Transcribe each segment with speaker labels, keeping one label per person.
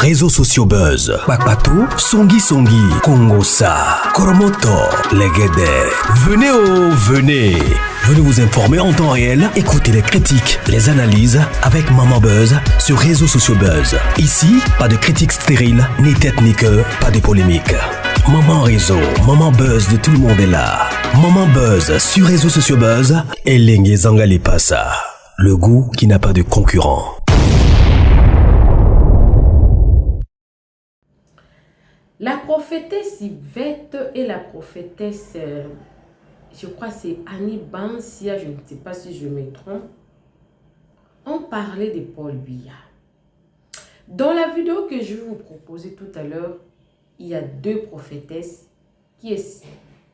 Speaker 1: réseaux sociaux buzz. Bakpatou, Songi Songi, Kongosa, Koromoto, Legede. Venez. Venez vous informer en temps réel. Écoutez les critiques, les analyses avec Maman Buzz sur réseaux sociaux buzz. Ici, pas de critiques stériles, ni tête ni queue, pas de polémique. Maman réseau, Maman Buzz de tout le monde est là. Maman Buzz sur réseaux sociaux buzz et Lengue Zangali Passa. Le goût qui n'a pas de concurrent.
Speaker 2: La prophétesse Yvette et la prophétesse, je crois c'est Annie Bansia, je ne sais pas si je me trompe, ont parlé de Paul Biya. Dans la vidéo que je vais vous proposer tout à l'heure, il y a deux prophétesses.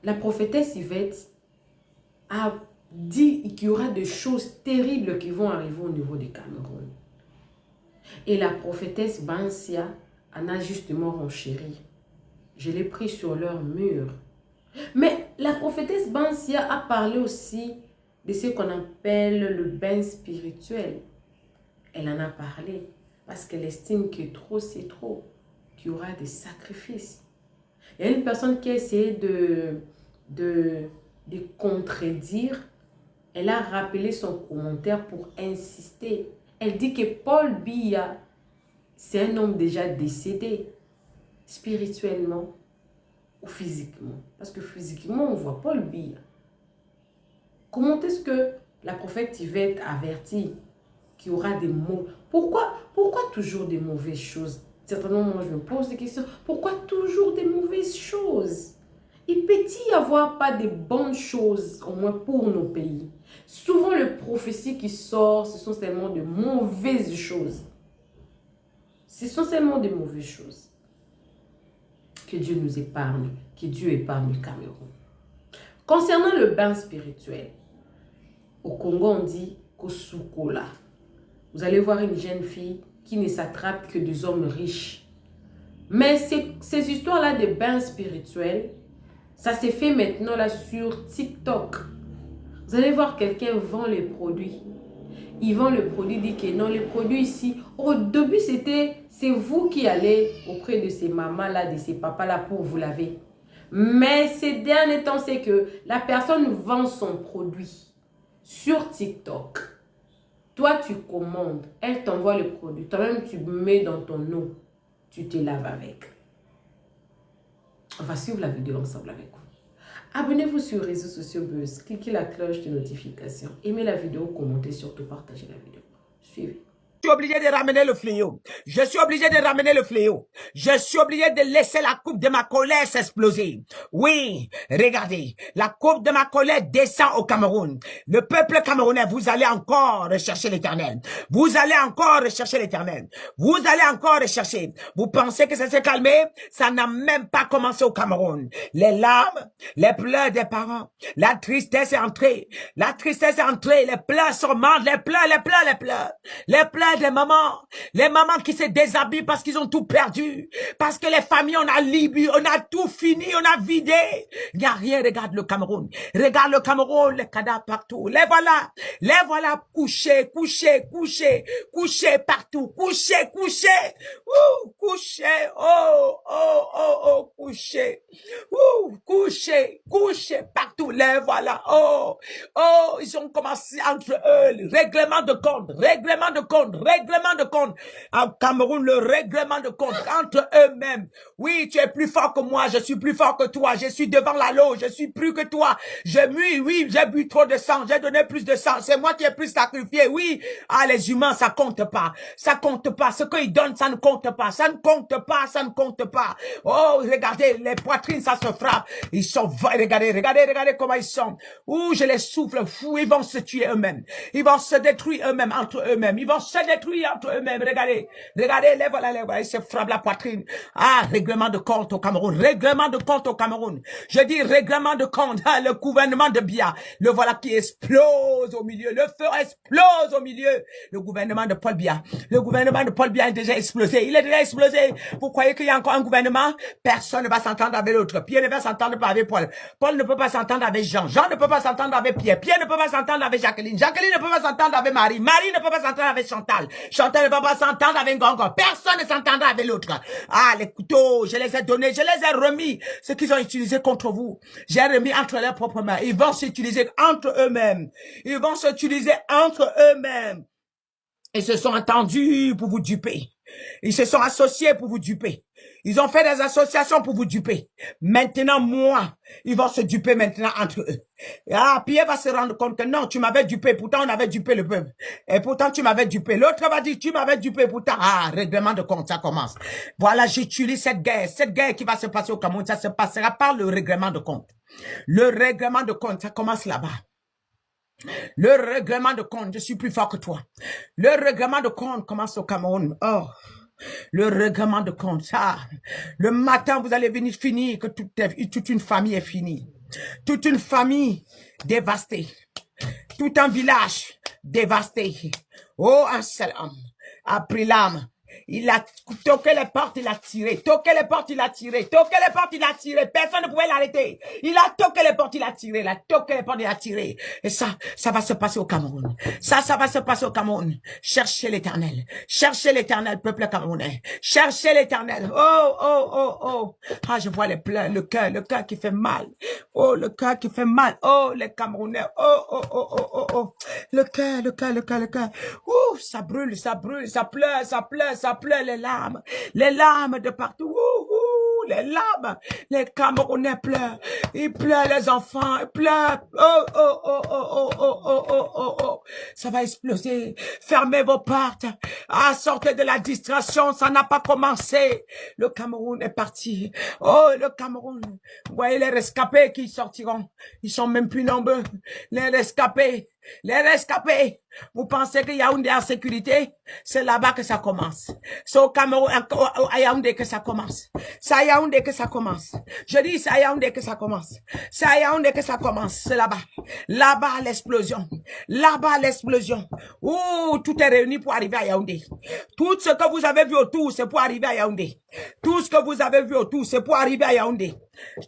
Speaker 2: La prophétesse Yvette a dit qu'il y aura des choses terribles qui vont arriver au niveau du Cameroun. Et la prophétesse Bansia en a justement renchéri. Je l'ai pris sur leur mur. Mais la prophétesse Bansia a parlé aussi de ce qu'on appelle le bain spirituel. Elle en a parlé parce qu'elle estime que trop c'est trop, qu'il y aura des sacrifices. Il y a une personne qui a essayé de contredire. Elle a rappelé son commentaire pour insister. Elle dit que Paul Biya, c'est un homme déjà décédé, spirituellement ou physiquement. Parce que physiquement, on voit Paul Biya. Comment est-ce que la prophète Yvette avertit qu'il y aura des mots? Pourquoi toujours des mauvaises choses? Certainement, moi, je me pose des questions. Pourquoi toujours des mauvaises choses? Il peut-il y avoir pas de bonnes choses, au moins pour nos pays? Souvent, les prophéties qui sortent, ce sont seulement de mauvaises choses. Ce sont seulement de mauvaises choses. Que Dieu nous épargne, que Dieu épargne le Cameroun. Concernant le bain spirituel, au Congo, on dit Kosukola. Vous allez voir une jeune fille qui ne s'attrape que des hommes riches. Mais ces histoires-là de bain spirituel, ça s'est fait maintenant là sur TikTok. Vous allez voir quelqu'un vend les produits. Il vend le produit, dit que non, les produits ici, au début c'est vous qui allez auprès de ces mamans-là, de ces papas-là pour vous laver. Mais ces derniers temps, c'est que la personne vend son produit sur TikTok. Toi, tu commandes, elle t'envoie le produit. Toi-même, tu mets dans ton eau, tu te laves avec. On va suivre la vidéo ensemble avec vous. Abonnez-vous sur les réseaux sociaux Buzz, cliquez la cloche de notification, aimez la vidéo, commentez, surtout partagez la vidéo. Suivez.
Speaker 3: Je suis obligé de ramener le fléau. Je suis obligé de ramener le fléau. Je suis obligé de laisser la coupe de ma colère s'exploser. Oui, regardez, la coupe de ma colère descend au Cameroun. Le peuple camerounais, vous allez encore rechercher l'Éternel. Vous allez encore rechercher l'Éternel. Vous allez encore rechercher. Vous pensez que ça s'est calmé? Ça n'a même pas commencé au Cameroun. Les larmes, les pleurs des parents, la tristesse est entrée. La tristesse est entrée. Les pleurs se remontent, les pleurs. Les pleurs des mamans, les mamans qui se déshabillent parce qu'ils ont tout perdu, parce que les familles, on a libu, on a tout fini, on a vidé. Il n'y a rien, regarde le Cameroun, les cadavres partout, les voilà couchés partout, couchés, couchés partout, les voilà, ils ont commencé entre eux, le règlement de compte. En Cameroun, le règlement de compte entre eux-mêmes. Oui, tu es plus fort que moi, je suis plus fort que toi, je suis devant la loi, je suis plus que toi. J'ai bu trop de sang, j'ai donné plus de sang, c'est moi qui ai plus sacrifié, oui. Ah, les humains, ça compte pas. Ce qu'ils donnent, ça ne compte pas. Oh, regardez, les poitrines, ça se frappe. Ils sont, regardez comment ils sont. Ouh, je les souffle, fou, ils vont se tuer eux-mêmes. Ils vont se détruire eux-mêmes, entre eux-mêmes. Ils vont se détruire entre eux-mêmes. Regardez, les voilà, ils se frappent la poitrine. Ah, règlement de compte au Cameroun. Je dis règlement de compte. Ah, le gouvernement de Biya. Le voilà qui explose au milieu. Le feu explose au milieu. Le gouvernement de Paul Biya. Le gouvernement de Paul Biya est déjà explosé. Il est déjà explosé. Vous croyez qu'il y a encore un gouvernement? Personne ne va s'entendre avec l'autre. Pierre ne va s'entendre pas avec Paul. Paul ne peut pas s'entendre avec Jean. Jean ne peut pas s'entendre avec Pierre. Pierre ne peut pas s'entendre avec Jacqueline. Jacqueline ne peut pas s'entendre avec Marie. Marie ne peut pas s'entendre avec Chantal. mal. Chantal ne va pas s'entendre avec Gongo. Personne ne s'entendra avec l'autre. Ah, les couteaux, je les ai donnés, je les ai remis. Ce qu'ils ont utilisé contre vous, j'ai remis entre leurs propres mains. Ils vont s'utiliser entre eux-mêmes. Ils vont s'utiliser entre eux-mêmes. Ils se sont entendus pour vous duper. Ils se sont associés pour vous duper. Ils ont fait des associations pour vous duper. Maintenant, moi, ils vont se duper maintenant entre eux. Ah, Pierre va se rendre compte que non, tu m'avais dupé. Pourtant, on avait dupé le peuple. Et pourtant, tu m'avais dupé. L'autre va dire, tu m'avais dupé. Pourtant, ah, règlement de compte, ça commence. Voilà, j'utilise cette guerre. Cette guerre qui va se passer au Cameroun, ça se passera par le règlement de compte. Le règlement de compte, ça commence là-bas. Le règlement de compte, je suis plus fort que toi. Le règlement de compte commence au Cameroun. Oh, le règlement de compte, ça. Le matin, vous allez venir finir que toute une famille est finie. Toute une famille dévastée. Tout un village dévasté. Oh, un seul homme a pris l'âme. Il a toqué les portes, il a tiré. Toqué les portes, il a tiré. Toqué les portes, il a tiré. Personne ne pouvait l'arrêter. Il a toqué les portes, il a tiré. Il a toqué les portes, il a tiré. Et ça va se passer au Cameroun. Ça va se passer au Cameroun. Cherchez l'Éternel. Cherchez l'Éternel, peuple camerounais. Cherchez l'Éternel. Oh, oh, oh, oh. Ah, je vois les pleurs, le cœur qui fait mal. Oh, le cœur qui fait mal. Oh, les Camerounais. Oh, oh, oh, oh, oh, oh. Le cœur. Ouh, ça brûle, ça pleure, les larmes de partout. Les larmes, les Camerounais pleurent, ils pleurent, les enfants, ils pleurent. Oh, oh, oh, oh, oh, oh, oh, oh, oh, oh. Ça va exploser. Fermez vos portes. Ah, sortez de la distraction, ça n'a pas commencé. Le Cameroun est parti. Oh, le Cameroun. Vous voyez les rescapés qui sortiront. Ils sont même plus nombreux. Les rescapés. Vous pensez que Yaoundé est en sécurité? C'est là-bas que ça commence. C'est au Cameroun, à Yaoundé que ça commence. C'est à Yaoundé que ça commence. Je dis, c'est à Yaoundé que ça commence. C'est à Yaoundé que ça commence. C'est là-bas. Là-bas, l'explosion. Là-bas, l'explosion. Ouh, tout est réuni pour arriver à Yaoundé. Tout ce que vous avez vu autour, c'est pour arriver à Yaoundé. Tout ce que vous avez vu autour, c'est pour arriver à Yaoundé.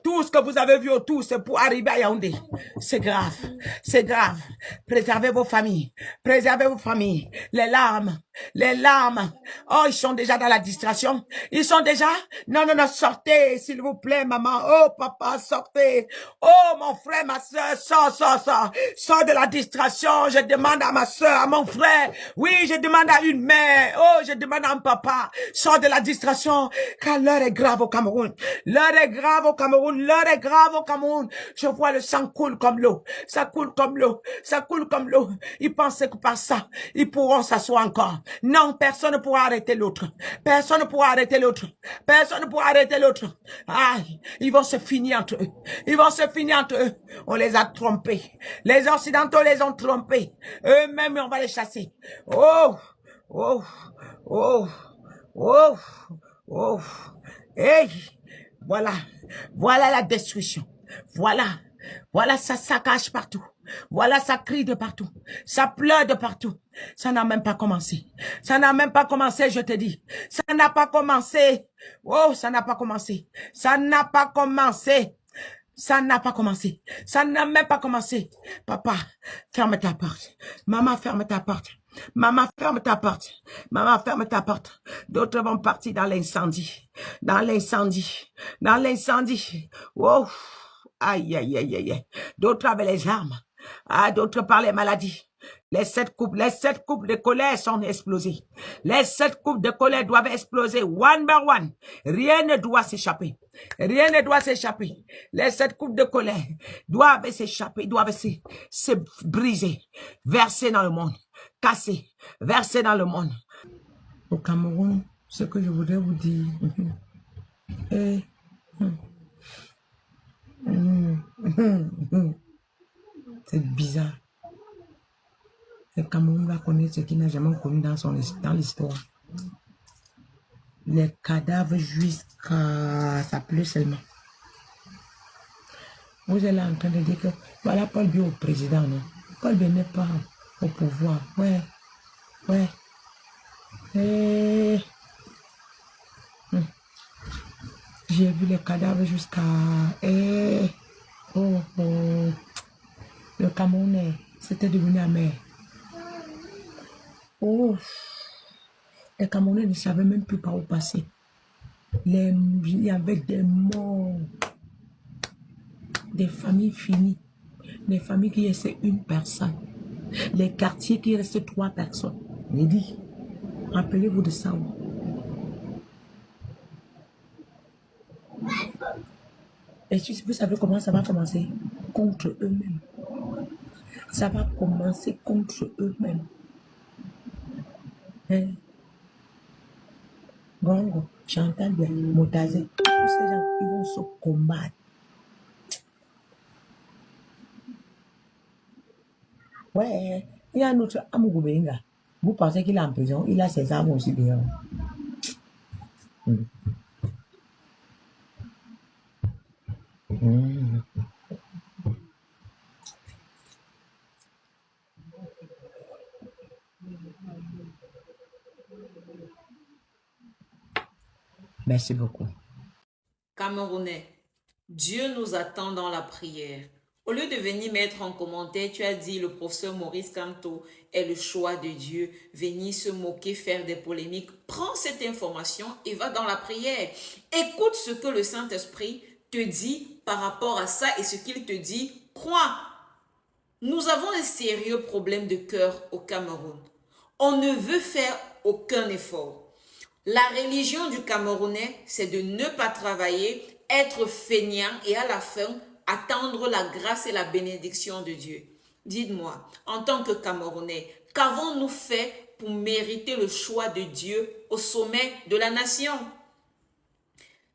Speaker 3: Tout ce que vous avez vu autour, c'est pour arriver à Yaoundé. C'est grave. C'est grave. Préservez vos familles. Préservez vos familles. Les larmes. Oh, ils sont déjà dans la distraction. Ils sont déjà... Non, sortez, s'il vous plaît, maman. Oh, papa, sortez. Oh, mon frère, ma soeur, sors. Sors de la distraction. Je demande à ma soeur, à mon frère. Oui, je demande à une mère. Oh, je demande à un papa. Sors de la distraction. Car l'heure est grave au Cameroun. L'heure est grave au Cameroun. Je vois le sang coule comme l'eau. Ça coule comme l'eau. Ils pensaient que par ça, ils pourront s'asseoir encore. Non, personne ne pourra arrêter l'autre. Ah, ils vont se finir entre eux. On les a trompés. Les Occidentaux les ont trompés. Eux-mêmes, on va les chasser. Oh. Hey. Voilà la destruction. Voilà, ça saccage partout. Voilà, ça crie de partout. Ça pleure de partout. Ça n'a même pas commencé. Je te dis. Ça n'a pas commencé. Oh, ça n'a pas commencé. Ça n'a même pas commencé. Papa, ferme ta porte. Maman, ferme ta porte. D'autres vont partir dans l'incendie. Wow. Aïe. D'autres avec les armes. Ah, d'autres par les maladies. Les sept coupes de colère sont explosées. Les 7 coupes de colère doivent exploser one by one. Rien ne doit s'échapper. Les 7 coupes de colère doivent s'échapper, doivent se briser, verser dans le monde, casser, verser dans le monde. Au Cameroun, ce que je voudrais vous dire, c'est bizarre. Le Cameroun va connaître ce qu'il n'a jamais connu dans l'histoire. Les cadavres jusqu'à ça pleut seulement. Vous êtes là en train de dire que voilà Paul Biya au président, non? Paul Biya n'est pas au pouvoir. Ouais. J'ai vu les cadavres jusqu'à... Le Cameroun, c'était devenu amer. Oh, Les Camerounais ne savaient même plus par où passer. Il y avait des morts, des familles finies, des familles qui restaient une personne, les quartiers qui restaient 3 personnes. Il dit, rappelez-vous de ça. Et vous savez comment ça va commencer? Contre eux-mêmes. Ça va commencer contre eux-mêmes. Hein? Gongo, Chantal, Motazé, tous ces gens qui vont se combattre. Ouais, il y a un autre Amougoubénga. Vous pensez qu'il est en prison? Il a ses armes aussi bien. Merci beaucoup.
Speaker 4: Camerounais, Dieu nous attend dans la prière. Au lieu de venir mettre en commentaire, tu as dit le professeur Maurice Kamto est le choix de Dieu. Venir se moquer, faire des polémiques. Prends cette information et va dans la prière. Écoute ce que le Saint-Esprit te dit par rapport à ça et ce qu'il te dit. Crois. Nous avons un sérieux problème de cœur au Cameroun. On ne veut faire aucun effort. La religion du Camerounais, c'est de ne pas travailler, être feignant et à la fin, attendre la grâce et la bénédiction de Dieu. Dites-moi, en tant que Camerounais, qu'avons-nous fait pour mériter le choix de Dieu au sommet de la nation?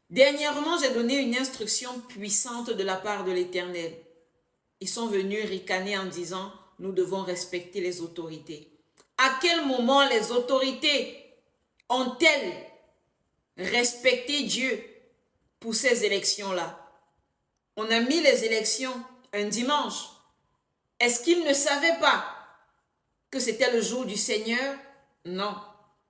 Speaker 4: Dernièrement, j'ai donné une instruction puissante de la part de l'Éternel. Ils sont venus ricaner en disant, nous devons respecter les autorités. À quel moment les autorités ont-elles respecté Dieu pour ces élections-là? On a mis les élections un dimanche. Est-ce qu'ils ne savaient pas que c'était le jour du Seigneur? Non.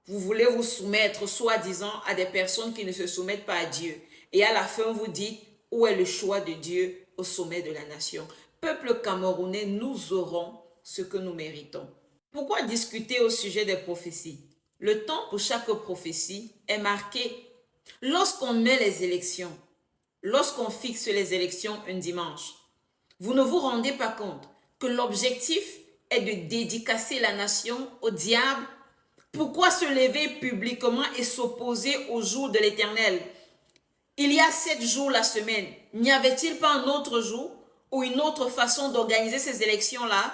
Speaker 4: Vous voulez vous soumettre, soi-disant, à des personnes qui ne se soumettent pas à Dieu. Et à la fin, vous dites, où est le choix de Dieu au sommet de la nation? Peuple camerounais, nous aurons ce que nous méritons. Pourquoi discuter au sujet des prophéties? Le temps pour chaque prophétie est marqué. Lorsqu'on met les élections, lorsqu'on fixe les élections un dimanche, vous ne vous rendez pas compte que l'objectif est de dédicacer la nation au diable? Pourquoi se lever publiquement et s'opposer au jour de l'Éternel? Il y a 7 jours la semaine. N'y avait-il pas un autre jour ou une autre façon d'organiser ces élections-là?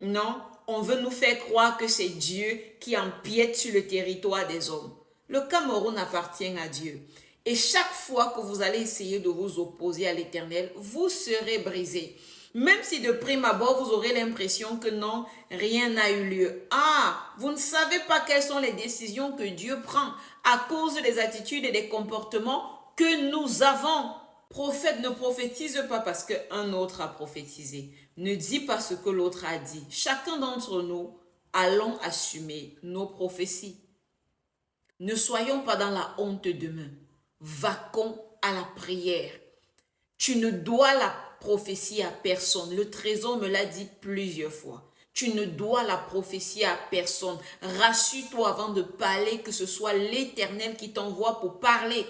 Speaker 4: Non. On veut nous faire croire que c'est Dieu qui empiète sur le territoire des hommes. Le Cameroun appartient à Dieu. Et chaque fois que vous allez essayer de vous opposer à l'Éternel, vous serez brisés. Même si de prime abord, vous aurez l'impression que non, rien n'a eu lieu. Ah, vous ne savez pas quelles sont les décisions que Dieu prend à cause des attitudes et des comportements que nous avons. Prophète ne prophétise pas parce qu'un autre a prophétisé. Ne dis pas ce que l'autre a dit. Chacun d'entre nous, allons assumer nos prophéties. Ne soyons pas dans la honte demain. Vaquons à la prière. Tu ne dois la prophétie à personne. Le trésor me l'a dit plusieurs fois. Tu ne dois la prophétie à personne. Rassure-toi avant de parler que ce soit l'Éternel qui t'envoie pour parler.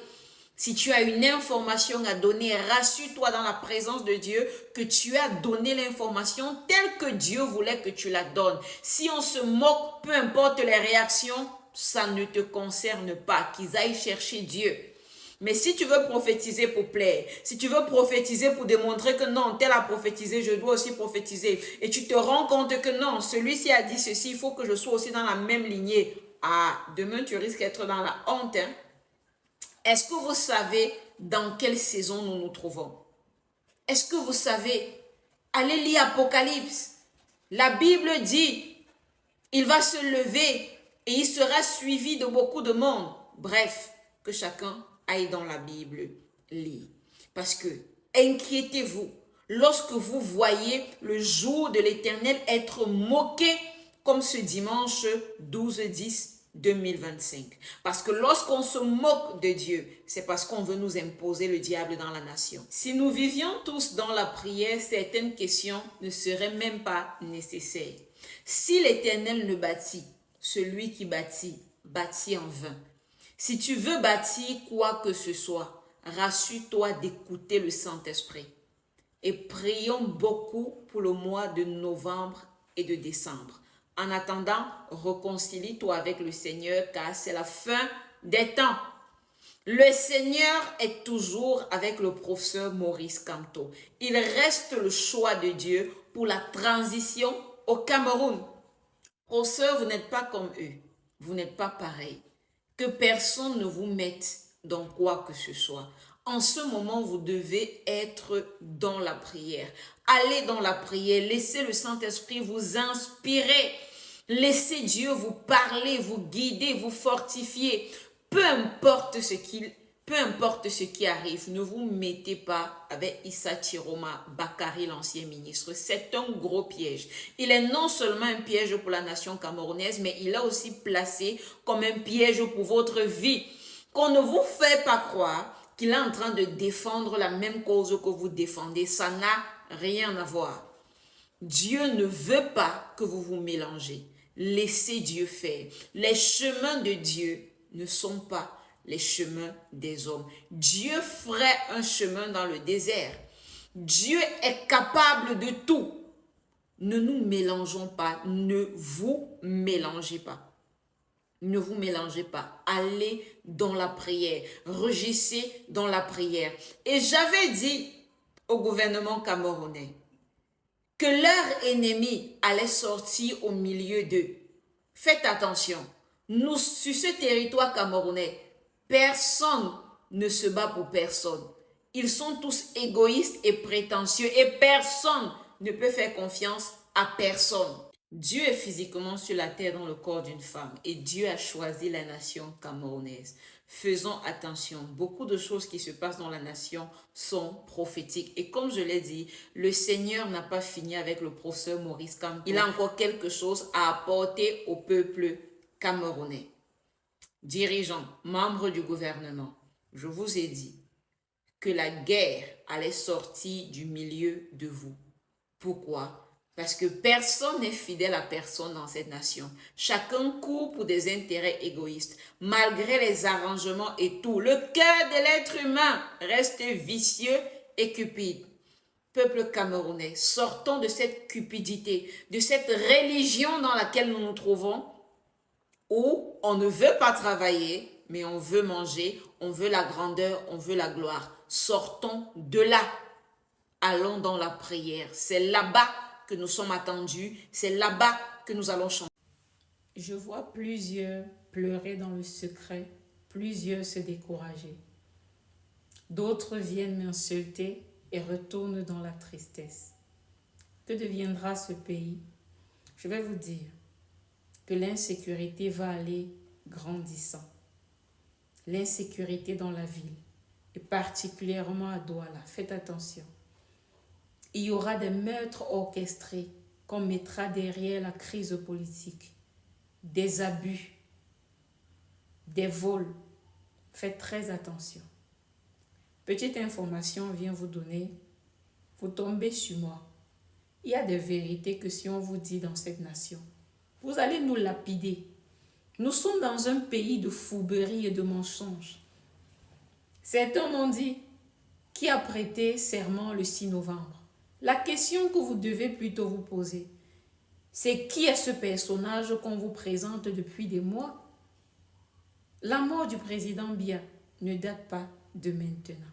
Speaker 4: Si tu as une information à donner, rassure-toi dans la présence de Dieu que tu as donné l'information telle que Dieu voulait que tu la donnes. Si on se moque, peu importe les réactions, ça ne te concerne pas. Qu'ils aillent chercher Dieu. Mais si tu veux prophétiser pour plaire, si tu veux prophétiser pour démontrer que non, tel a prophétisé, je dois aussi prophétiser, et tu te rends compte que non, celui-ci a dit ceci, il faut que je sois aussi dans la même lignée. Ah, demain tu risques d'être dans la honte, hein? Est-ce que vous savez dans quelle saison nous nous trouvons? Est-ce que vous savez? Allez lire Apocalypse. La Bible dit, il va se lever et il sera suivi de beaucoup de monde. Bref, que chacun aille dans la Bible lire. Parce que, inquiétez-vous, lorsque vous voyez le jour de l'Éternel être moqué comme ce dimanche 12-10-2025. Parce que lorsqu'on se moque de Dieu, c'est parce qu'on veut nous imposer le diable dans la nation. Si nous vivions tous dans la prière, certaines questions ne seraient même pas nécessaires. Si l'Éternel ne bâtit, celui qui bâtit bâti en vain. Si tu veux bâtir quoi que ce soit, rassure-toi d'écouter le Saint-Esprit. Et prions beaucoup pour le mois de novembre et de décembre. En attendant, réconcilie-toi avec le Seigneur car c'est la fin des temps. Le Seigneur est toujours avec le professeur Maurice Kamto. Il reste le choix de Dieu pour la transition au Cameroun. Professeur, vous n'êtes pas comme eux. Vous n'êtes pas pareil. Que personne ne vous mette dans quoi que ce soit. En ce moment, vous devez être dans la prière. Allez dans la prière. Laissez le Saint-Esprit vous inspirer. Laissez Dieu vous parler, vous guider, vous fortifier. Peu importe ce qui arrive, ne vous mettez pas avec Issa Chiroma Bakari, l'ancien ministre. C'est un gros piège. Il est non seulement un piège pour la nation camerounaise, mais il est aussi placé comme un piège pour votre vie. Qu'on ne vous fait pas croire qu'il est en train de défendre la même cause que vous défendez. Ça n'a rien à voir. Dieu ne veut pas que vous vous mélangez. Laissez Dieu faire. Les chemins de Dieu ne sont pas les chemins des hommes. Dieu ferait un chemin dans le désert. Dieu est capable de tout. Ne nous mélangeons pas. Ne vous mélangez pas. Ne vous mélangez pas. Allez dans la prière. Rugissez dans la prière. Et j'avais dit au gouvernement camerounais que leur ennemi allait sortir au milieu d'eux. Faites attention. Nous, sur ce territoire camerounais, personne ne se bat pour personne. Ils sont tous égoïstes et prétentieux et personne ne peut faire confiance à personne. Dieu est physiquement sur la terre dans le corps d'une femme et Dieu a choisi la nation camerounaise. Faisons attention, beaucoup de choses qui se passent dans la nation sont prophétiques. Et comme je l'ai dit, le Seigneur n'a pas fini avec le professeur Maurice Kamto. Il a encore quelque chose à apporter au peuple camerounais. Dirigeants, membres du gouvernement, je vous ai dit que la guerre allait sortir du milieu de vous. Pourquoi? Parce que personne n'est fidèle à personne dans cette nation. Chacun court pour des intérêts égoïstes. Malgré les arrangements et tout, le cœur de l'être humain reste vicieux et cupide. Peuple camerounais, sortons de cette cupidité, de cette religion dans laquelle nous nous trouvons, où on ne veut pas travailler, mais on veut manger, on veut la grandeur, on veut la gloire. Sortons de là. Allons dans la prière. C'est là-bas que nous sommes attendus. C'est là-bas que nous allons changer.
Speaker 5: Je vois plusieurs pleurer dans le secret, plusieurs se décourager. D'autres viennent m'insulter et retournent dans la tristesse. Que deviendra ce pays? Je vais vous dire que l'insécurité va aller grandissant. L'insécurité dans la ville, et particulièrement à Douala, faites attention. Il y aura des meurtres orchestrés qu'on mettra derrière la crise politique, des abus, des vols. Faites très attention. Petite information vient vous donner, vous tombez sur moi. Il y a des vérités que si on vous dit dans cette nation, vous allez nous lapider. Nous sommes dans un pays de fourberie et de mensonges. Certains m'ont dit, qui a prêté serment le 6 novembre? La question que vous devez plutôt vous poser, c'est qui est ce personnage qu'on vous présente depuis des mois? La mort du président Biya ne date pas de maintenant.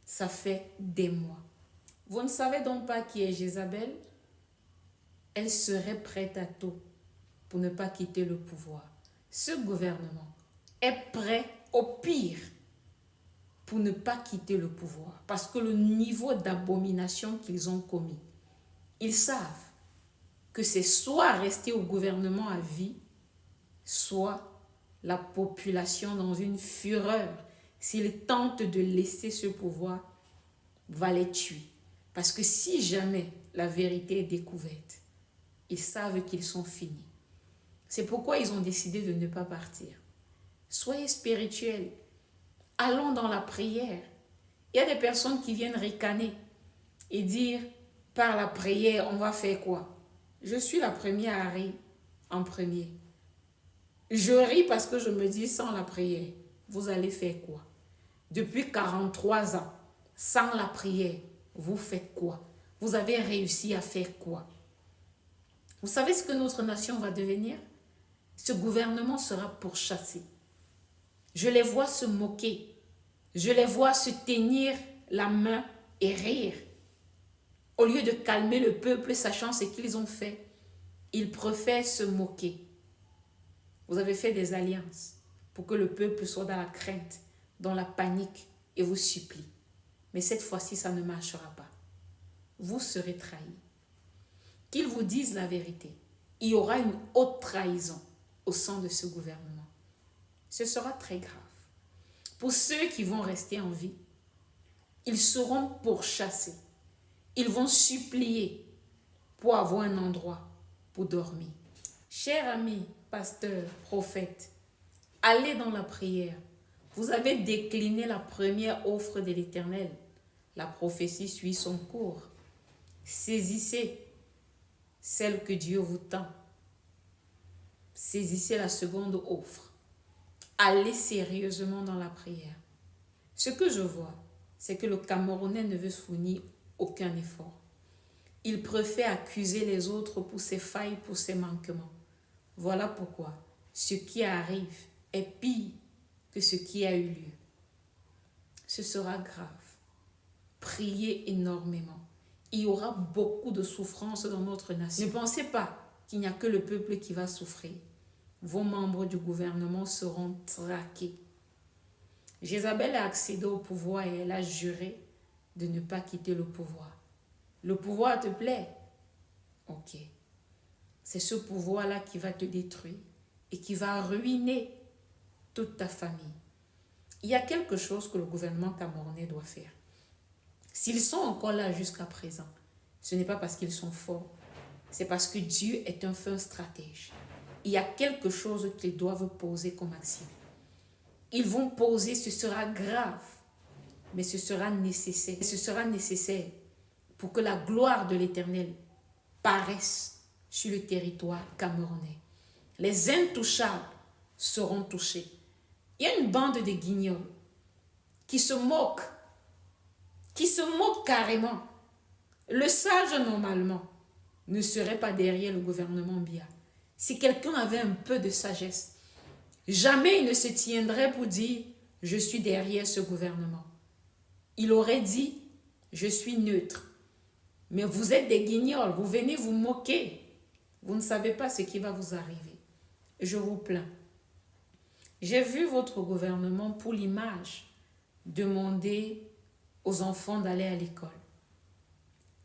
Speaker 5: Ça fait des mois. Vous ne savez donc pas qui est Jézabel? Elle serait prête à tout pour ne pas quitter le pouvoir. Ce gouvernement est prêt au pire pour ne pas quitter le pouvoir. Parce que le niveau d'abomination qu'ils ont commis, ils savent que c'est soit rester au gouvernement à vie, soit la population dans une fureur, s'ils tentent de laisser ce pouvoir, va les tuer. Parce que si jamais la vérité est découverte, ils savent qu'ils sont finis. C'est pourquoi ils ont décidé de ne pas partir. Soyez spirituels. Allons dans la prière. Il y a des personnes qui viennent ricaner et dire, par la prière, on va faire quoi? Je suis la première à rire en premier. Je ris parce que je me dis, sans la prière, vous allez faire quoi? Depuis 43 ans, sans la prière, vous faites quoi? Vous avez réussi à faire quoi? Vous savez ce que notre nation va devenir? Ce gouvernement sera pourchassé. Je les vois se moquer. Je les vois se tenir la main et rire. Au lieu de calmer le peuple, sachant ce qu'ils ont fait, ils préfèrent se moquer. Vous avez fait des alliances pour que le peuple soit dans la crainte, dans la panique et vous supplie. Mais cette fois-ci, ça ne marchera pas. Vous serez trahis. Qu'ils vous disent la vérité. Il y aura une haute trahison au sein de ce gouvernement. Ce sera très grave. Pour ceux qui vont rester en vie, ils seront pourchassés. Ils vont supplier pour avoir un endroit pour dormir. Chers amis, pasteurs, prophètes, allez dans la prière. Vous avez décliné la première offre de l'Éternel. La prophétie suit son cours. Saisissez celle que Dieu vous tend. Saisissez la seconde offre. Allez sérieusement dans la prière. Ce que je vois, c'est que le Camerounais ne veut fournir aucun effort. Il préfère accuser les autres pour ses failles, pour ses manquements. Voilà pourquoi ce qui arrive est pire que ce qui a eu lieu. Ce sera grave. Priez énormément. Il y aura beaucoup de souffrance dans notre nation. Ne pensez pas qu'il n'y a que le peuple qui va souffrir. Vos membres du gouvernement seront traqués. Jézabel a accédé au pouvoir et elle a juré de ne pas quitter le pouvoir. Le pouvoir te plaît? Ok. C'est ce pouvoir-là qui va te détruire et qui va ruiner toute ta famille. Il y a quelque chose que le gouvernement camerounais doit faire. S'ils sont encore là jusqu'à présent, ce n'est pas parce qu'ils sont forts, c'est parce que Dieu est un fin stratège. Il y a quelque chose qu'ils doivent poser comme action. Ils vont poser, ce sera grave, mais ce sera nécessaire. Ce sera nécessaire pour que la gloire de l'Éternel paraisse sur le territoire camerounais. Les intouchables seront touchés. Il y a une bande de guignols qui se moquent carrément. Le sage, normalement, ne serait pas derrière le gouvernement Biya. Si quelqu'un avait un peu de sagesse, jamais il ne se tiendrait pour dire « je suis derrière ce gouvernement ». Il aurait dit « je suis neutre ». Mais vous êtes des guignols, vous venez vous moquer. Vous ne savez pas ce qui va vous arriver. Je vous plains. J'ai vu votre gouvernement pour l'image demander aux enfants d'aller à l'école.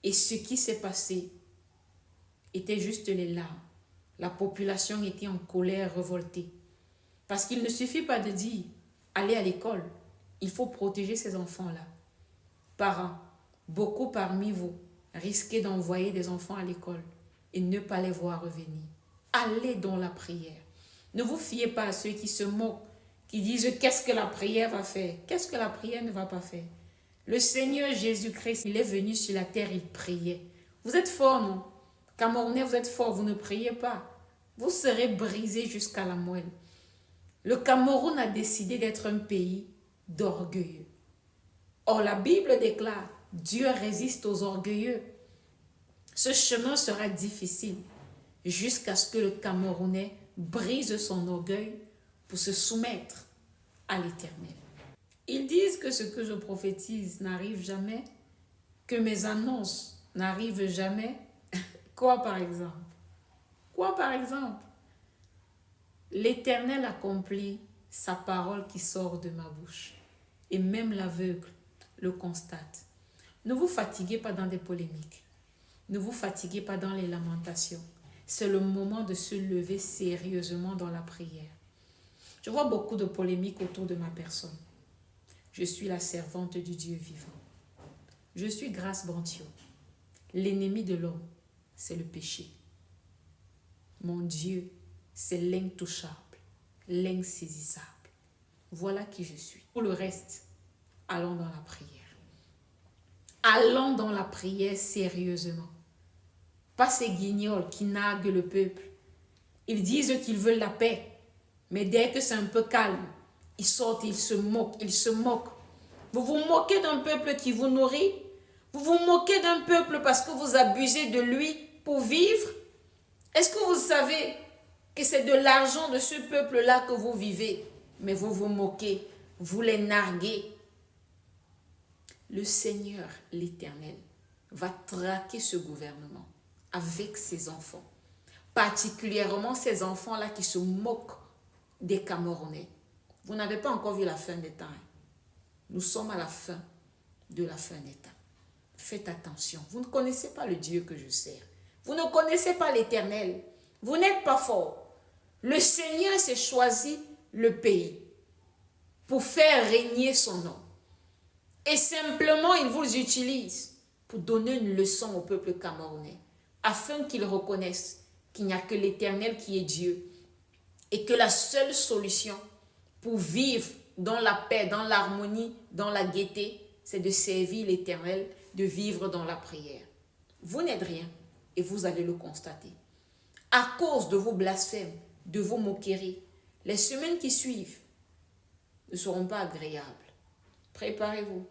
Speaker 5: Et ce qui s'est passé était juste les larmes. La population était en colère, révoltée. Parce qu'il ne suffit pas de dire « allez à l'école ». Il faut protéger ces enfants-là. Parents, beaucoup parmi vous risquez d'envoyer des enfants à l'école et ne pas les voir revenir. Allez dans la prière. Ne vous fiez pas à ceux qui se moquent, qui disent « qu'est-ce que la prière va faire ?» Qu'est-ce que la prière ne va pas faire? Le Seigneur Jésus-Christ, il est venu sur la terre, il priait. Vous êtes forts, non? Camerounais, vous êtes forts, vous ne priez pas. Vous serez brisés jusqu'à la moelle. Le Cameroun a décidé d'être un pays d'orgueilleux. Or, la Bible déclare, Dieu résiste aux orgueilleux. Ce chemin sera difficile jusqu'à ce que le Camerounais brise son orgueil pour se soumettre à l'Éternel. Ils disent que ce que je prophétise n'arrive jamais, que mes annonces n'arrivent jamais. Quoi par exemple? Quoi par exemple? L'Éternel accomplit sa parole qui sort de ma bouche. Et même l'aveugle le constate. Ne vous fatiguez pas dans des polémiques. Ne vous fatiguez pas dans les lamentations. C'est le moment de se lever sérieusement dans la prière. Je vois beaucoup de polémiques autour de ma personne. Je suis la servante du Dieu vivant. Je suis Grâce Bantio. L'ennemi de l'homme, c'est le péché. Mon Dieu, c'est l'intouchable, l'insaisissable. Voilà qui je suis. Pour le reste, allons dans la prière. Allons dans la prière sérieusement. Pas ces guignols qui narguent le peuple. Ils disent qu'ils veulent la paix. Mais dès que c'est un peu calme, ils sortent, ils se moquent. Vous vous moquez d'un peuple qui vous nourrit. Vous vous moquez d'un peuple parce que vous abusez de lui pour vivre. Est-ce que vous savez que c'est de l'argent de ce peuple-là que vous vivez? Mais vous vous moquez, vous les narguez. Le Seigneur, l'Éternel, va traquer ce gouvernement avec ses enfants. Particulièrement ces enfants-là qui se moquent des Camerounais. Vous n'avez pas encore vu la fin des temps. Nous sommes à la fin de la fin des temps. Faites attention. Vous ne connaissez pas le Dieu que je sers. Vous ne connaissez pas l'Éternel. Vous n'êtes pas fort. Le Seigneur s'est choisi le pays pour faire régner son nom. Et simplement, il vous utilise pour donner une leçon au peuple camerounais, afin qu'ils reconnaissent qu'il n'y a que l'Éternel qui est Dieu et que la seule solution pour vivre dans la paix, dans l'harmonie, dans la gaieté, c'est de servir l'Éternel, de vivre dans la prière. Vous n'êtes rien et vous allez le constater. À cause de vos blasphèmes, de vos moqueries, les semaines qui suivent ne seront pas agréables. Préparez-vous.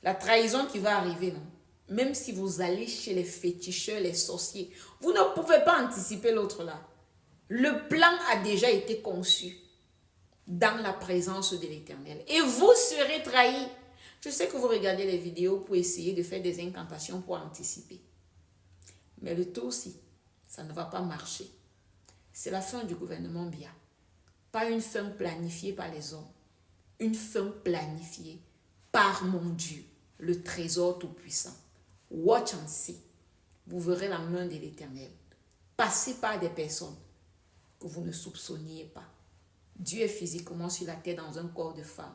Speaker 5: La trahison qui va arriver, non? Même si vous allez chez les féticheurs, les sorciers, vous ne pouvez pas anticiper l'autre là. Le plan a déjà été conçu dans la présence de l'Éternel. Et vous serez trahis. Je sais que vous regardez les vidéos pour essayer de faire des incantations pour anticiper. Mais le tout aussi, ça ne va pas marcher. C'est la fin du gouvernement Biya. Pas une fin planifiée par les hommes. Une fin planifiée par mon Dieu, le trésor tout-puissant. Watch and see. Vous verrez la main de l'Éternel. Passez par des personnes que vous ne soupçonniez pas. Dieu est physiquement sur la terre dans un corps de femme.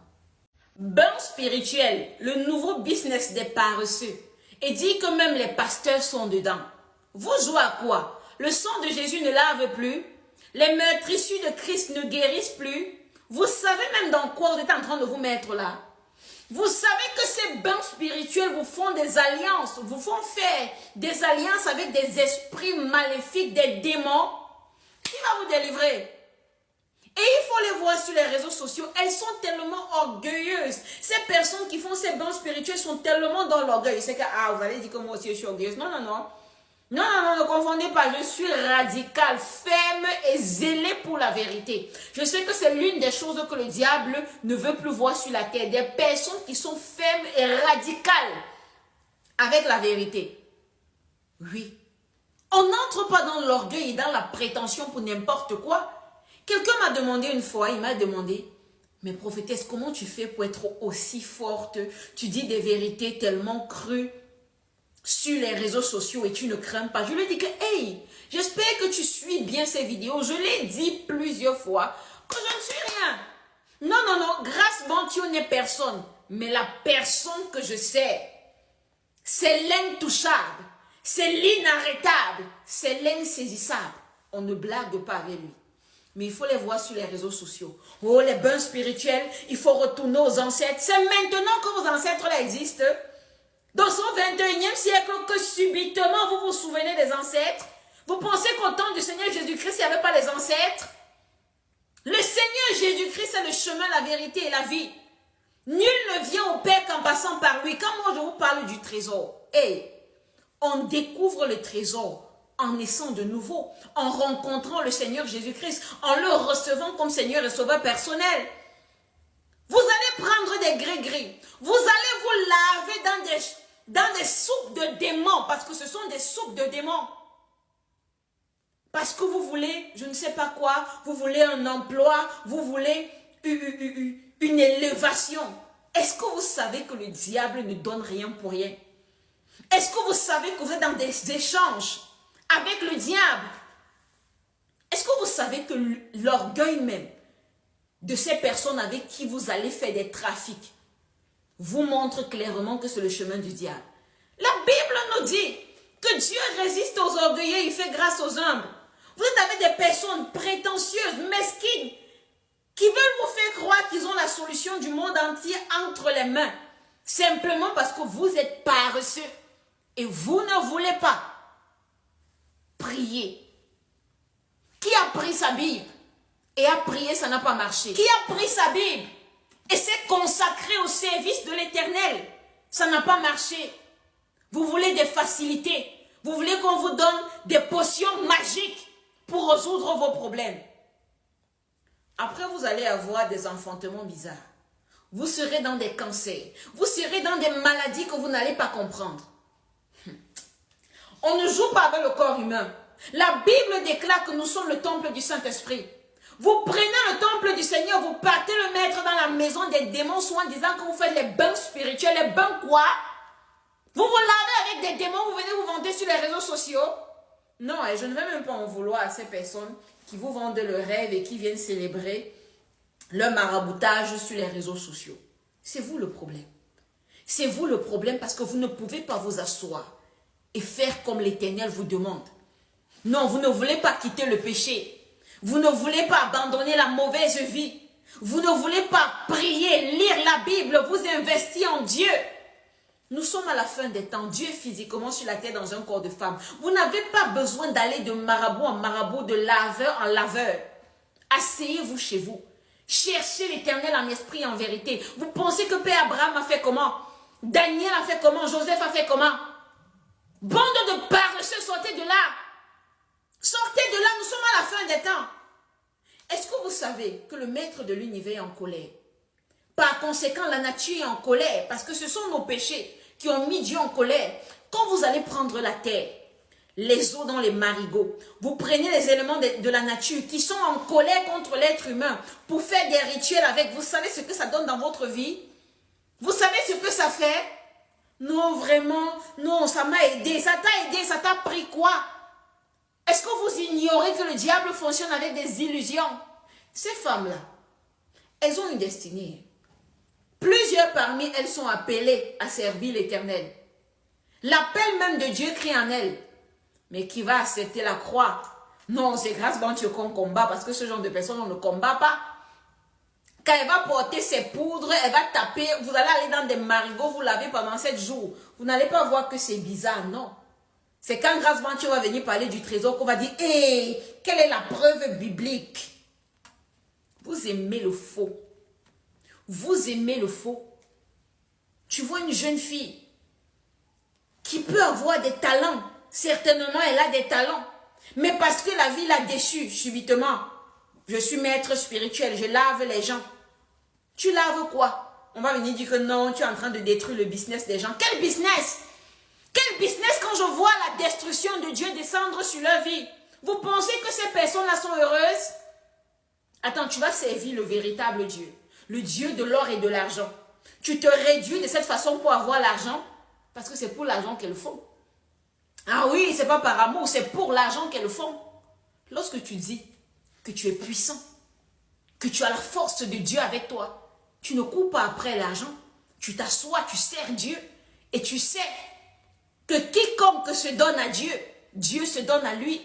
Speaker 5: Bain spirituel, le nouveau business des paresseux. Et dit que même les pasteurs sont dedans. Vous jouez à quoi? Le sang de Jésus ne lave plus. Les meurtrissures de Christ ne guérissent plus. Vous savez même dans quoi vous êtes en train de vous mettre là? Vous savez que ces bains spirituels vous font des alliances, vous font faire des alliances avec des esprits maléfiques, des démons. Qui va vous délivrer? Et il faut les voir sur les réseaux sociaux. Elles sont tellement orgueilleuses. Ces personnes qui font ces bains spirituels sont tellement dans l'orgueil. C'est que, vous allez dire que moi aussi je suis orgueilleuse. Non, non, non. Non, non, non, ne confondez pas. Je suis radicale, ferme et zélée pour la vérité. Je sais que c'est l'une des choses que le diable ne veut plus voir sur la terre. Des personnes qui sont fermes et radicales avec la vérité. Oui. On n'entre pas dans l'orgueil et dans la prétention pour n'importe quoi. Quelqu'un m'a demandé une fois, il m'a demandé, mais prophétesse, comment tu fais pour être aussi forte? Tu dis des vérités tellement crues sur les réseaux sociaux et tu ne crains pas. Je lui ai dit que, hey, j'espère que tu suis bien ces vidéos. Je l'ai dit plusieurs fois que je ne suis rien. Non, non, non, grâce Bantio n'est personne. Mais la personne que je sais, c'est l'intouchable, c'est l'inarrêtable, c'est l'insaisissable. On ne blague pas avec lui. Mais il faut les voir sur les réseaux sociaux. Oh, les bains spirituels, il faut retourner aux ancêtres. C'est maintenant que vos ancêtres là existent. Dans ce 21e siècle que subitement vous vous souvenez des ancêtres. Vous pensez qu'au temps du Seigneur Jésus-Christ, il n'y avait pas les ancêtres? Le Seigneur Jésus-Christ est le chemin, la vérité et la vie. Nul ne vient au Père qu'en passant par lui. Quand moi je vous parle du trésor, on découvre le trésor en naissant de nouveau, en rencontrant le Seigneur Jésus-Christ, en le recevant comme Seigneur et Sauveur personnel. Vous allez prendre des gris-gris. Vous allez vous laver dans des soupes de démons, parce que ce sont des soupes de démons. Parce que vous voulez, je ne sais pas quoi, vous voulez un emploi, vous voulez une élévation. Est-ce que vous savez que le diable ne donne rien pour rien? Est-ce que vous savez que vous êtes dans des échanges avec le diable? Est-ce que vous savez que l'orgueil même de ces personnes avec qui vous allez faire des trafics vous montre clairement que c'est le chemin du diable? La Bible nous dit que Dieu résiste aux orgueilleux, il fait grâce aux humbles. Vous êtes avec des personnes prétentieuses, mesquines, qui veulent vous faire croire qu'ils ont la solution du monde entier entre les mains, simplement parce que vous êtes paresseux et vous ne voulez pas prier. Qui a pris sa Bible et a prié, ça n'a pas marché. Qui a pris sa Bible et s'est consacré au service de l'Éternel, ça n'a pas marché. Vous voulez des facilités. Vous voulez qu'on vous donne des potions magiques pour résoudre vos problèmes. Après, vous allez avoir des enfantements bizarres. Vous serez dans des cancers. Vous serez dans des maladies que vous n'allez pas comprendre. On ne joue pas avec le corps humain. La Bible déclare que nous sommes le temple du Saint-Esprit. Vous prenez le temple du Seigneur, vous partez le mettre dans la maison des démons, soit en disant que vous faites les bains spirituels. Les bains quoi? Vous vous lavez avec des démons, vous venez vous vanter sur les réseaux sociaux? Non, et je ne vais même pas en vouloir à ces personnes qui vous vendent le rêve et qui viennent célébrer leur maraboutage sur les réseaux sociaux. C'est vous le problème. C'est vous le problème parce que vous ne pouvez pas vous asseoir et faire comme l'Éternel vous demande. Non, vous ne voulez pas quitter le péché. Vous ne voulez pas abandonner la mauvaise vie. Vous ne voulez pas prier, lire la Bible, vous investir en Dieu. Nous sommes à la fin des temps. Dieu est physiquement sur la terre dans un corps de femme. Vous n'avez pas besoin d'aller de marabout en marabout, de laveur en laveur. Asseyez-vous chez vous. Cherchez l'Éternel en esprit et en vérité. Vous pensez que Père Abraham a fait comment? Daniel a fait comment? Joseph a fait comment? Bande de paresseux, sortez de là. Sortez de là, nous sommes à la fin des temps. Est-ce que vous savez que le maître de l'univers est en colère? Par conséquent, la nature est en colère parce que ce sont nos péchés qui ont mis Dieu en colère. Quand vous allez prendre la terre, les eaux dans les marigots, vous prenez les éléments de la nature qui sont en colère contre l'être humain pour faire des rituels avec. Vous savez ce que ça donne dans votre vie? Vous savez ce que ça fait? Non, vraiment, non, ça m'a aidé. Ça t'a aidé, ça t'a pris quoi? Est-ce que vous ignorez que le diable fonctionne avec des illusions? Ces femmes-là, elles ont une destinée. Plusieurs parmi elles sont appelées à servir l'Éternel. L'appel même de Dieu crie en elles. Mais qui va accepter la croix? Non, c'est grâce à Dieu qu'on combat parce que ce genre de personnes, on ne combat pas. Quand elle va porter ses poudres, elle va taper, vous allez aller dans des marigots, vous lavez pendant 7 jours. Vous n'allez pas voir que c'est bizarre, non. C'est quand grâce Dieu va venir parler du trésor qu'on va dire, hé, quelle est la preuve biblique? Vous aimez le faux. Vous aimez le faux. Tu vois une jeune fille qui peut avoir des talents. Certainement, elle a des talents. Mais parce que la vie l'a déçue subitement. Je suis maître spirituel, je lave les gens. Tu laves quoi? On va venir dire que non, tu es en train de détruire le business des gens. Quel business? Quel business quand je vois la destruction de Dieu descendre sur leur vie? Vous pensez que ces personnes-là sont heureuses? Attends, tu vas servir le véritable Dieu. Le Dieu de l'or et de l'argent. Tu te réduis de cette façon pour avoir l'argent parce que c'est pour l'argent qu'elles font. Ah oui, c'est pas par amour, c'est pour l'argent qu'elles font. Lorsque tu dis que tu es puissant, que tu as la force de Dieu avec toi, tu ne cours pas après l'argent. Tu t'assois, tu sers Dieu et tu sais que quiconque se donne à Dieu, Dieu se donne à lui.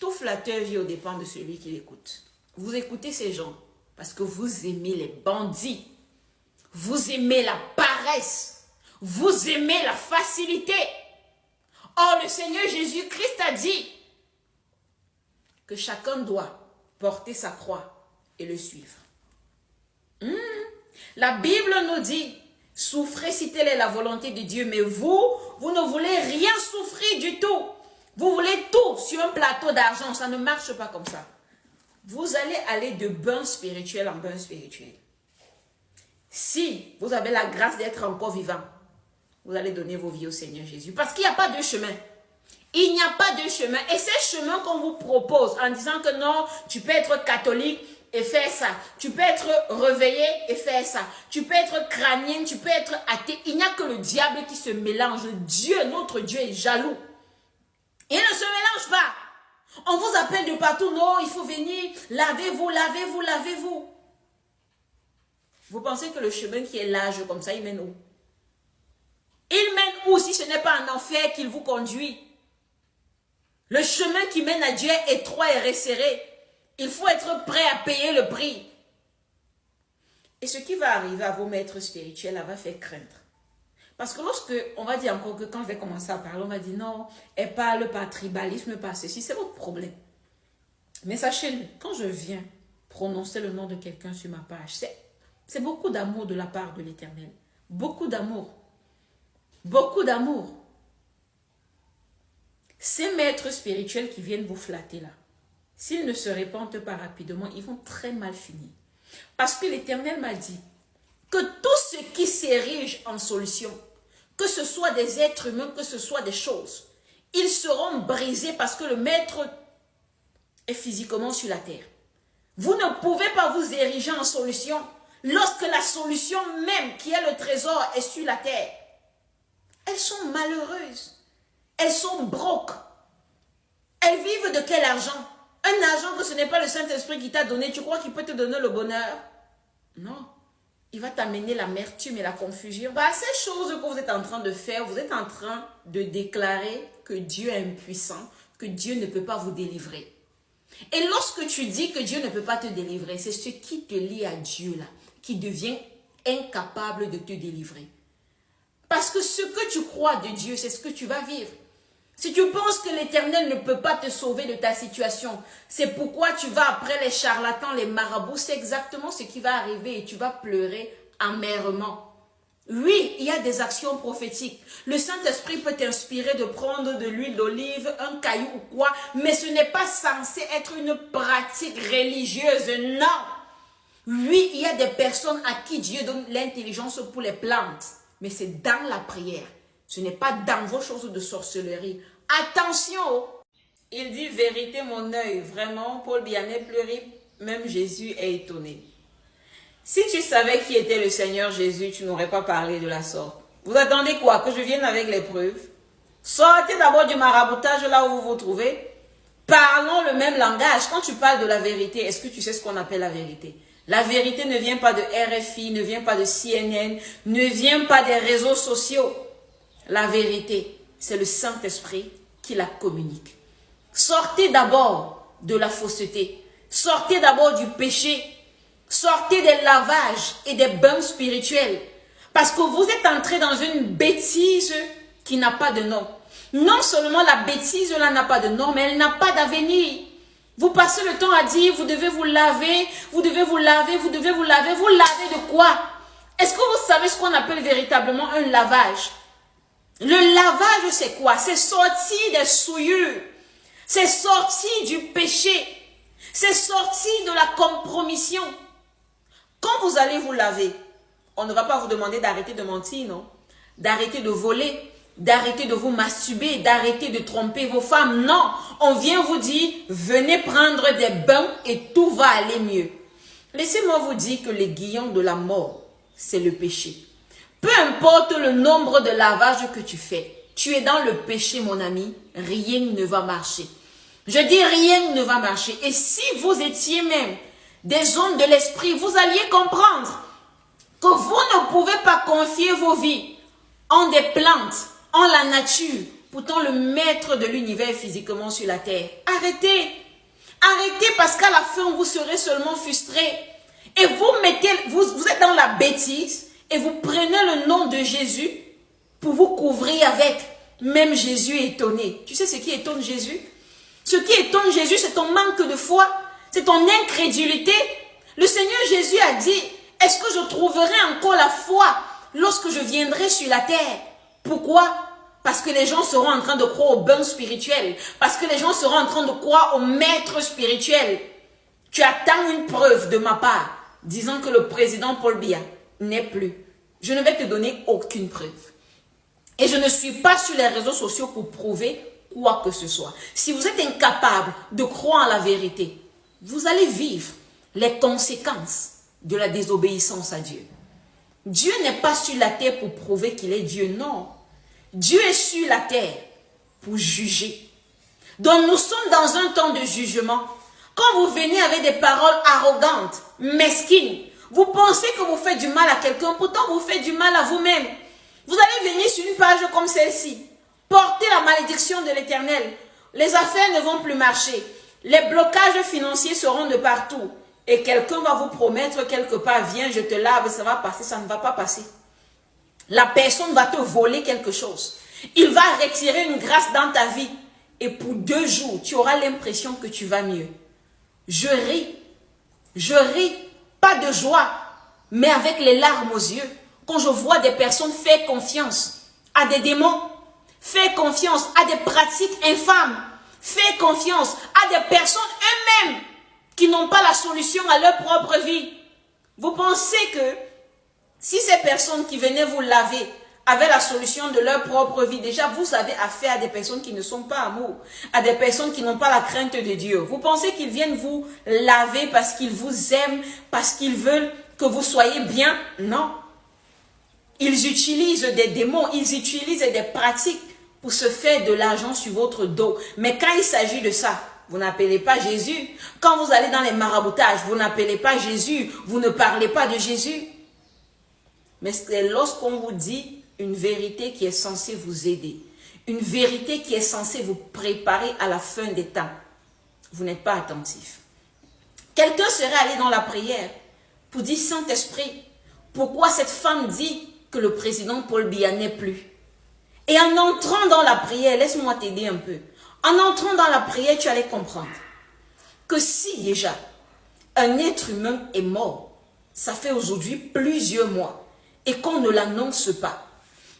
Speaker 5: Tout flatteur vit aux dépens de celui qui l'écoute. Vous écoutez ces gens parce que vous aimez les bandits. Vous aimez la paresse. Vous aimez la facilité. Or, le Seigneur Jésus-Christ a dit que chacun doit porter sa croix et le suivre. La Bible nous dit, souffrez si telle est la volonté de Dieu, mais vous ne voulez rien souffrir du tout. Vous voulez tout sur un plateau d'argent, ça ne marche pas comme ça. Vous allez aller de bain spirituel en bain spirituel. Si vous avez la grâce d'être encore vivant, vous allez donner vos vies au Seigneur Jésus. Parce qu'il n'y a pas de chemin. Il n'y a pas de chemin. Et ces chemins qu'on vous propose en disant que non, tu peux être catholique et faire ça. Tu peux être réveillé et faire ça. Tu peux être crânien, tu peux être athée. Il n'y a que le diable qui se mélange. Dieu, notre Dieu est jaloux. Il ne se mélange pas. On vous appelle de partout. Non, il faut venir. Lavez-vous, lavez-vous, lavez-vous. Vous pensez que le chemin qui est large comme ça, il mène où? Il mène où si ce n'est pas en enfer qu'il vous conduit? Le chemin qui mène à Dieu est étroit et resserré. Il faut être prêt à payer le prix. Et ce qui va arriver à vos maîtres spirituels, elle va faire craindre. Parce que lorsque, on va dire encore que quand je vais commencer à parler, on va dire non, elle parle par tribalisme, par ceci, c'est votre problème. Mais sachez-le, quand je viens prononcer le nom de quelqu'un sur ma page, c'est beaucoup d'amour de la part de l'Éternel. Beaucoup d'amour. Beaucoup d'amour. Ces maîtres spirituels qui viennent vous flatter là, s'ils ne se répandent pas rapidement, ils vont très mal finir. Parce que l'Éternel m'a dit que tout ce qui s'érige en solution, que ce soit des êtres humains, que ce soit des choses, ils seront brisés parce que le maître est physiquement sur la terre. Vous ne pouvez pas vous ériger en solution lorsque la solution même qui est le trésor est sur la terre. Elles sont malheureuses. Elles sont broques. Elles vivent de quel argent? Un argent que ce n'est pas le Saint-Esprit qui t'a donné. Tu crois qu'il peut te donner le bonheur? Non. Il va t'amener l'amertume et la confusion. Par ces choses que vous êtes en train de faire, vous êtes en train de déclarer que Dieu est impuissant, que Dieu ne peut pas vous délivrer. Et lorsque tu dis que Dieu ne peut pas te délivrer, c'est ce qui te lie à Dieu là, qui devient incapable de te délivrer. Parce que ce que tu crois de Dieu, c'est ce que tu vas vivre. Si tu penses que l'Éternel ne peut pas te sauver de ta situation, c'est pourquoi tu vas après les charlatans, les marabouts, c'est exactement ce qui va arriver et tu vas pleurer amèrement. Oui, il y a des actions prophétiques. Le Saint-Esprit peut t'inspirer de prendre de l'huile d'olive, un caillou ou quoi, mais ce n'est pas censé être une pratique religieuse, non. Oui, il y a des personnes à qui Dieu donne l'intelligence pour les plantes, mais c'est dans la prière. Ce n'est pas dans vos choses de sorcellerie. Attention! Il dit vérité mon œil. Vraiment, Paul Bianet pleurait. Même Jésus est étonné. Si tu savais qui était le Seigneur Jésus, tu n'aurais pas parlé de la sorte. Vous attendez quoi? Que je vienne avec les preuves? Sortez d'abord du maraboutage là où vous vous trouvez. Parlons le même langage. Quand tu parles de la vérité, est-ce que tu sais ce qu'on appelle la vérité? La vérité ne vient pas de RFI, ne vient pas de CNN, ne vient pas des réseaux sociaux. La vérité, c'est le Saint-Esprit qui la communique. Sortez d'abord de la fausseté. Sortez d'abord du péché. Sortez des lavages et des bains spirituels. Parce que vous êtes entré dans une bêtise qui n'a pas de nom. Non seulement la bêtise là n'a pas de nom, mais elle n'a pas d'avenir. Vous passez le temps à dire, vous devez vous laver, vous devez vous laver, vous devez vous laver. Vous lavez de quoi? Est-ce que vous savez ce qu'on appelle véritablement un lavage? Le lavage, c'est quoi? C'est sortir des souillures. C'est sortir du péché. C'est sortir de la compromission. Quand vous allez vous laver, on ne va pas vous demander d'arrêter de mentir, non? D'arrêter de voler, d'arrêter de vous masturber, d'arrêter de tromper vos femmes. Non, on vient vous dire, venez prendre des bains et tout va aller mieux. Laissez-moi vous dire que l'aiguillon de la mort, c'est le péché. Peu importe le nombre de lavages que tu fais, tu es dans le péché, mon ami, rien ne va marcher. Je dis rien ne va marcher. Et si vous étiez même des hommes de l'esprit, vous alliez comprendre que vous ne pouvez pas confier vos vies en des plantes, en la nature. Pourtant, le maître de l'univers est physiquement sur la terre. Arrêtez. Arrêtez parce qu'à la fin, vous serez seulement frustrés. Et vous êtes dans la bêtise. Et vous prenez le nom de Jésus pour vous couvrir avec. Même Jésus est étonné. Tu sais ce qui étonne Jésus? Ce qui étonne Jésus, c'est ton manque de foi. C'est ton incrédulité. Le Seigneur Jésus a dit, est-ce que je trouverai encore la foi lorsque je viendrai sur la terre? Pourquoi? Parce que les gens seront en train de croire au bain spirituel. Parce que les gens seront en train de croire au maître spirituel. Tu attends une preuve de ma part, disant que le président Paul Biya n'est plus. Je ne vais te donner aucune preuve. Et je ne suis pas sur les réseaux sociaux pour prouver quoi que ce soit. Si vous êtes incapable de croire en la vérité, vous allez vivre les conséquences de la désobéissance à Dieu. Dieu n'est pas sur la terre pour prouver qu'il est Dieu, non. Dieu est sur la terre pour juger. Donc nous sommes dans un temps de jugement. Quand vous venez avec des paroles arrogantes, mesquines, vous pensez que vous faites du mal à quelqu'un, pourtant vous faites du mal à vous-même. Vous allez venir sur une page comme celle-ci, porter la malédiction de l'Éternel. Les affaires ne vont plus marcher. Les blocages financiers seront de partout. Et quelqu'un va vous promettre quelque part, viens, je te lave, ça va passer, ça ne va pas passer. La personne va te voler quelque chose. Il va retirer une grâce dans ta vie. Et pour 2 jours, tu auras l'impression que tu vas mieux. Je ris, pas de joie, mais avec les larmes aux yeux, quand je vois des personnes faire confiance à des démons, faire confiance à des pratiques infâmes, faire confiance à des personnes eux-mêmes qui n'ont pas la solution à leur propre vie. Vous pensez que si ces personnes qui venaient vous laver avaient la solution de leur propre vie, déjà vous avez affaire à des personnes qui ne sont pas amour, à des personnes qui n'ont pas la crainte de Dieu. Vous pensez qu'ils viennent vous laver parce qu'ils vous aiment, parce qu'ils veulent que vous soyez bien? Non. Ils utilisent des démons, ils utilisent des pratiques pour se faire de l'argent sur votre dos. Mais quand il s'agit de ça, vous n'appelez pas Jésus. Quand vous allez dans les maraboutages, vous n'appelez pas Jésus. Vous ne parlez pas de Jésus. Mais c'est lorsqu'on vous dit une vérité qui est censée vous aider, une vérité qui est censée vous préparer à la fin des temps, vous n'êtes pas attentif. Quelqu'un serait allé dans la prière pour dire, Saint-Esprit, pourquoi cette femme dit que le président Paul Biya n'est plus? Et en entrant dans la prière, laisse-moi t'aider un peu. En entrant dans la prière, tu allais comprendre que si déjà un être humain est mort, ça fait aujourd'hui plusieurs mois, et qu'on ne l'annonce pas,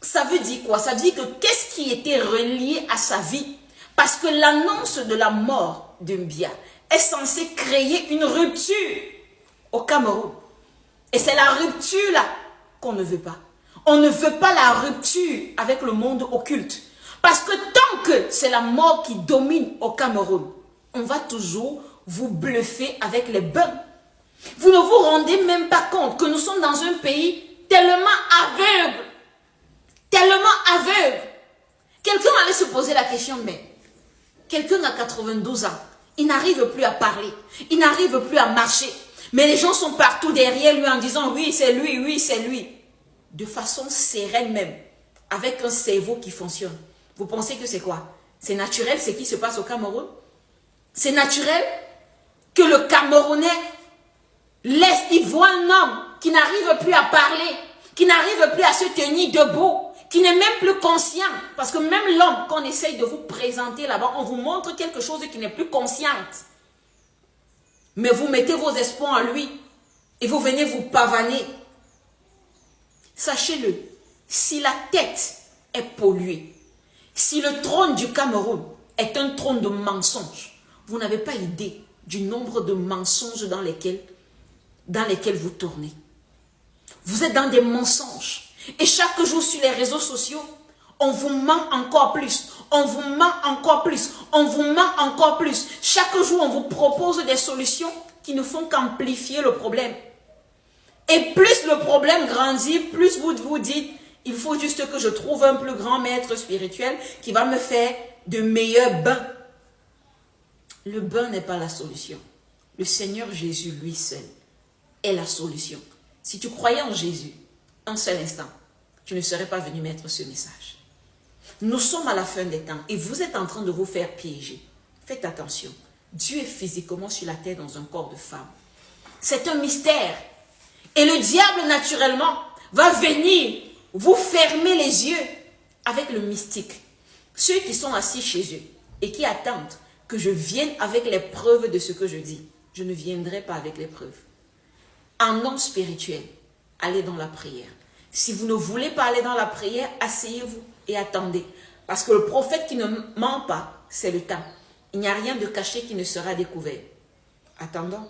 Speaker 5: ça veut dire quoi? Ça veut dire que qu'est-ce qui était relié à sa vie? Parce que l'annonce de la mort de Biya est censée créer une rupture au Cameroun. Et c'est la rupture là qu'on ne veut pas. On ne veut pas la rupture avec le monde occulte. Parce que tant que c'est la mort qui domine au Cameroun, on va toujours vous bluffer avec les bains. Vous ne vous rendez même pas compte que nous sommes dans un pays tellement aveugle. Tellement aveugle. Quelqu'un allait se poser la question, mais quelqu'un a 92 ans, il n'arrive plus à parler, il n'arrive plus à marcher. Mais les gens sont partout derrière lui en disant, oui, c'est lui, oui, c'est lui. De façon sereine même, avec un cerveau qui fonctionne. Vous pensez que c'est quoi? C'est naturel ce qui se passe au Cameroun? C'est naturel que le Camerounais laisse, il voit un homme qui n'arrive plus à parler, qui n'arrive plus à se tenir debout, qui n'est même plus conscient. Parce que même l'homme qu'on essaye de vous présenter là-bas, on vous montre quelque chose qui n'est plus consciente. Mais vous mettez vos espoirs en lui et vous venez vous pavaner. Sachez-le, si la tête est polluée, si le trône du Cameroun est un trône de mensonges, vous n'avez pas idée du nombre de mensonges dans lesquels vous tournez. Vous êtes dans des mensonges. Et chaque jour sur les réseaux sociaux, on vous ment encore plus. On vous ment encore plus. On vous ment encore plus. Chaque jour, on vous propose des solutions qui ne font qu'amplifier le problème. Et plus le problème grandit, plus vous vous dites, il faut juste que je trouve un plus grand maître spirituel qui va me faire de meilleurs bains. Le bain n'est pas la solution. Le Seigneur Jésus, lui seul, est la solution. Si tu croyais en Jésus, un seul instant, tu ne serais pas venu mettre ce message. Nous sommes à la fin des temps et vous êtes en train de vous faire piéger. Faites attention. Dieu est physiquement sur la terre dans un corps de femme. C'est un mystère. Et le diable, naturellement, va venir vous fermer les yeux avec le mystique. Ceux qui sont assis chez eux et qui attendent que je vienne avec les preuves de ce que je dis, je ne viendrai pas avec les preuves. En homme spirituel, allez dans la prière. Si vous ne voulez pas aller dans la prière, asseyez-vous et attendez. Parce que le prophète qui ne ment pas, c'est le temps. Il n'y a rien de caché qui ne sera découvert. Attendons.